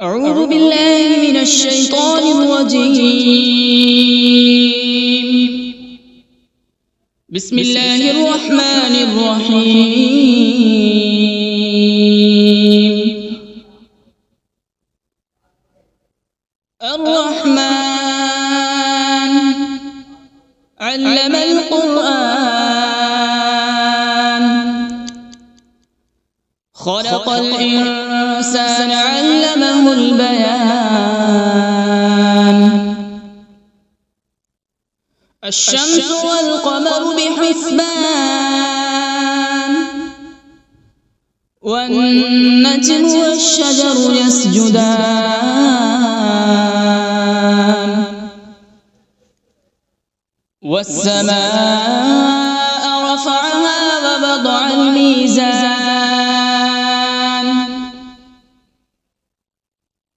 أعوذ بالله من الشيطان الرجيم. بسم الله الرحمن الرحيم. الرحمن علم القرآن، خلق الإنسان علمه البيان. الشمس والقمر بحسبان، والنجم والشجر يسجدان. والسماء رفعها ووضع الميزان،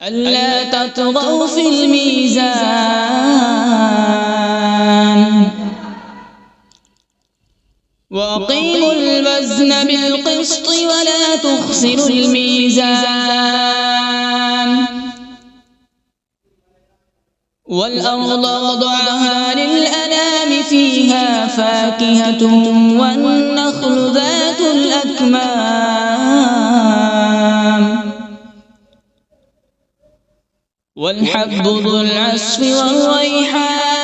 ألا تطغوا في الميزان. وأقيموا الوزن بالقسط ولا تخسروا الميزان. والأرض وضعها للأنام، فيها فاكهة والنخل ذات الأكمام، والحب ذو العصف والريحان.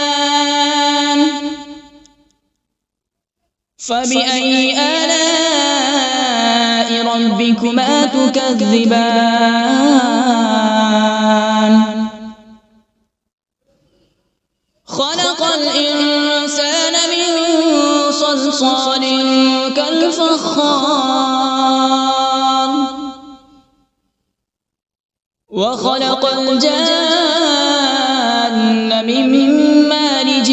فبأي آلاء ربكما تكذبان؟ خلق الإنسان من صلصال كالفخار، وخلق الجان من مارج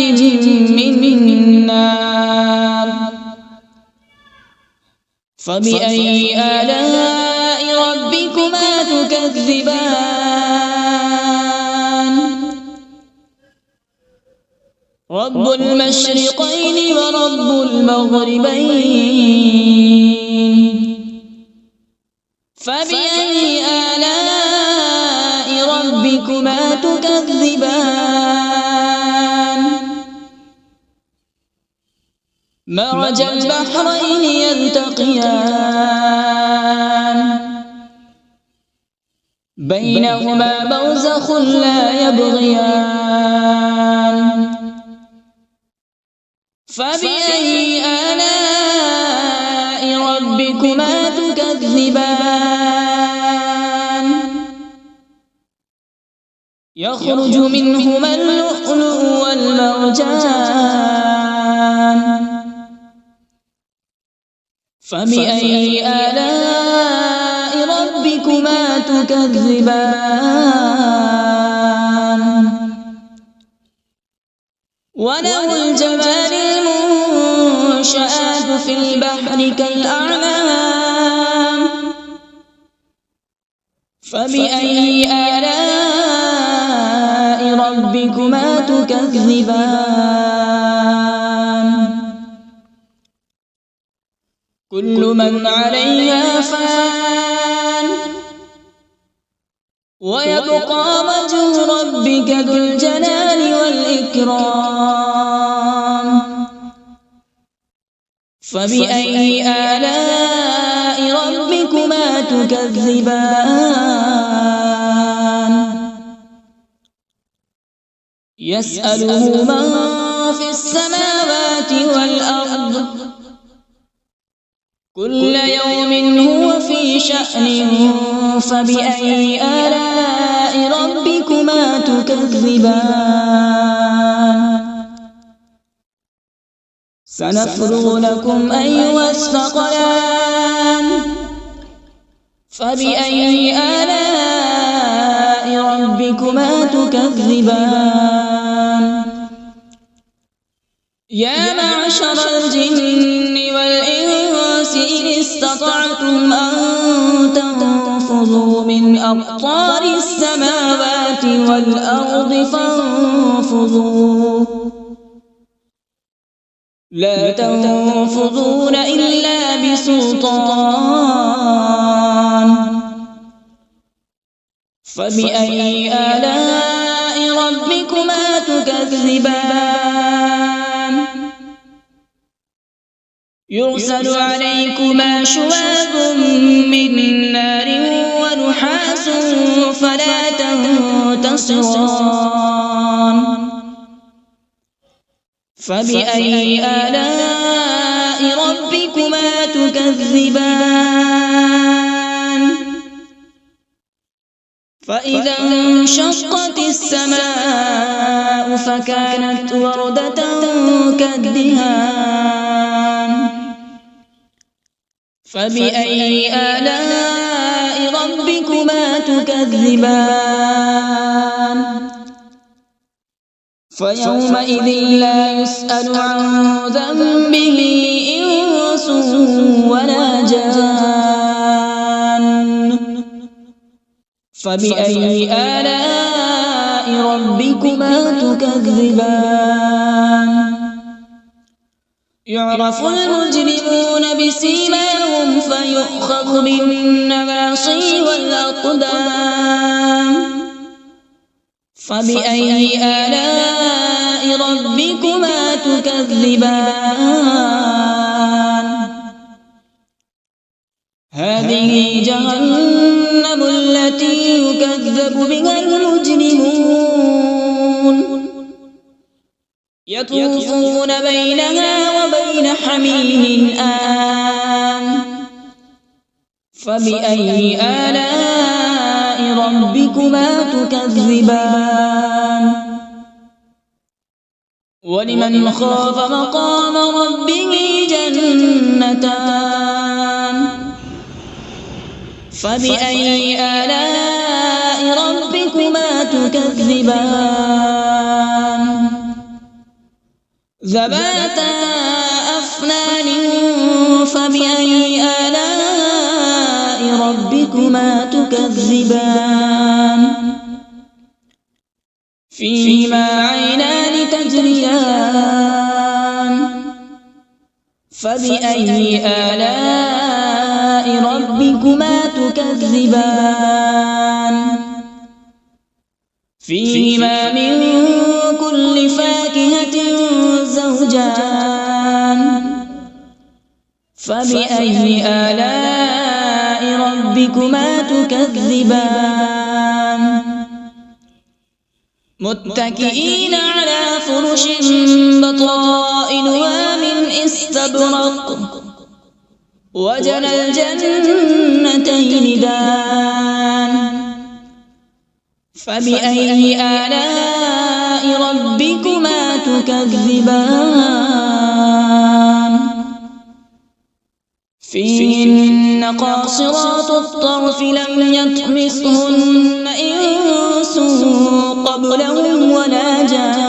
من نار. فبأي آلاء ربكما تكذبان؟ رب المشرقين ورب المغربين. فبأي آلاء ربكما تكذبان؟ مرج البحرين يلتقيان، بينهما برزخ لا يبغيان. فبأي آلاء ربكما تكذبان؟ يخرج منهما اللؤلؤ والمرجان. فبأي آلاء ربكما تكذبان؟ وله الجوار المنشآت في البحر كالأعلام. فبأي آلاء ربكما تكذبان؟ كل من عليها فان، ويبقى وجه ربك ذو الجلال والإكرام. فبأي آلاء ربكما تكذبان؟ يسأله من في السماوات والأرض، كل يوم هو في شأن. فبأي آلاء ربكما تكذبان؟ سنفرغ لكم أيها الثقلان. فبأي آلاء ربكما تكذبان؟ يا معشر الجن والإنس إن استطعتم أن تنفذوا من أقطار السماوات والأرض فانفذوا، لا تنفذون إلا بسلطان. فبأي آلاء ربكما تكذبان يرسل عليكما شواظ من نار ونحاس فلا تنتصران فبأي آلاء ربكما تكذبان فإذا انشقت السماء فكانت وردة كالدهان فبأي آلاء ربكما تكذبان فيومئذ لا يسأل عن ذنبه إنس ولا جان فبأي آلاء ربكما تكذبان يعرف المجرمون بسيماهم فيؤخذ بالنواصي والأقدام فبأي آلاء ربكما تكذبان هذه جهنم التي يكذب بها المجرمون يطوفون بينها وبين حميم آن فبأي آلاء ربكما تكذبان ولمن خاف مقام ربه جنتان فبأي آلاء ربكما تكذبان ذواتا أفنان فبأي آلاء ربكما تكذبان فيهما عينان تجريان فبأي آلاء ربكما تكذبان فيهما من كل فاكهة زوجان فبأي آلاء ربكما تكذبان متكئين على فرش بطائنها من استبرق وجنى الجنتين دان فبأي آلاء ربكما تكذبان فيهن قاصرات الطرف لم يطمثهن إنس قبلهم ولا جان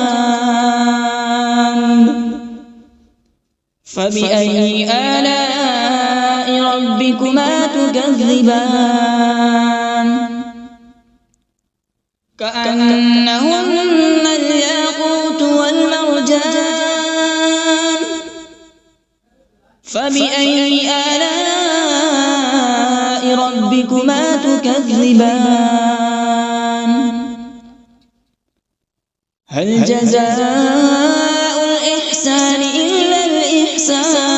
فبأي آلاء ربكما تكذبان كأنهن الياقوت والمرجان فبأي آلاء ربكما تكذبان هل جزاء الإحسان إلا الإحسان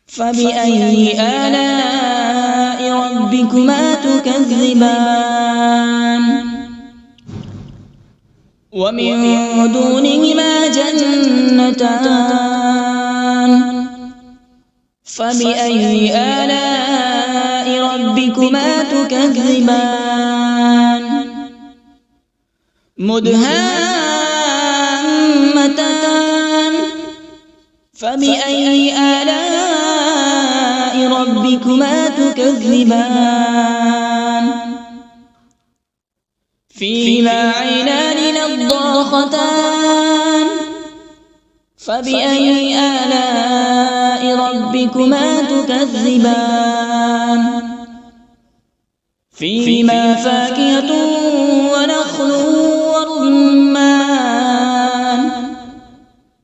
فبأي آلاء ربكما تكذبان ومن دونهما جنتان فبأي آلاء ربكما تكذبان مدهامتان فبأي آلاء ربكما تكذبان فيهما عينان نضاختان فبأي آلاء ربكما تكذبان فيهما فاكهة ونخل ورمان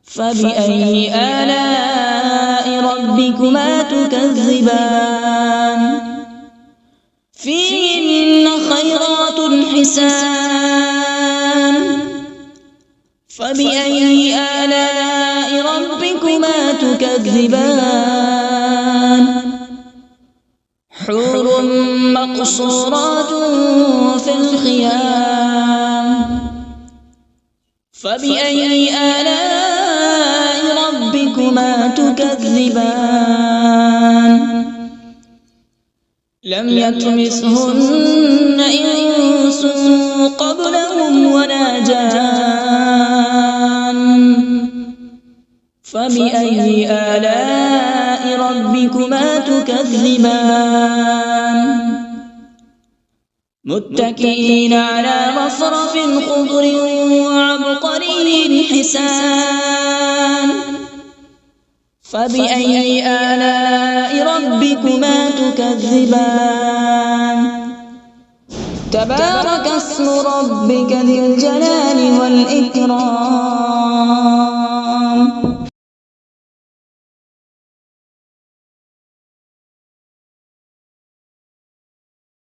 فبأي آلاء ربكما تكذبان فيهن خيرات حسان فبأي آلاء ربكما تكذبان حور مقصورات في الخيام فبأي آلاء ربكما تكذبان لم يطمثهن إنس قبلهم ولا جان فبأي آلاء ربكما تكذبان متكئين على رفرف خضر وعبقري حسان فبأي آلاء ربكما تكذبان تبارك اسم ربك ذي الجلال والإكرام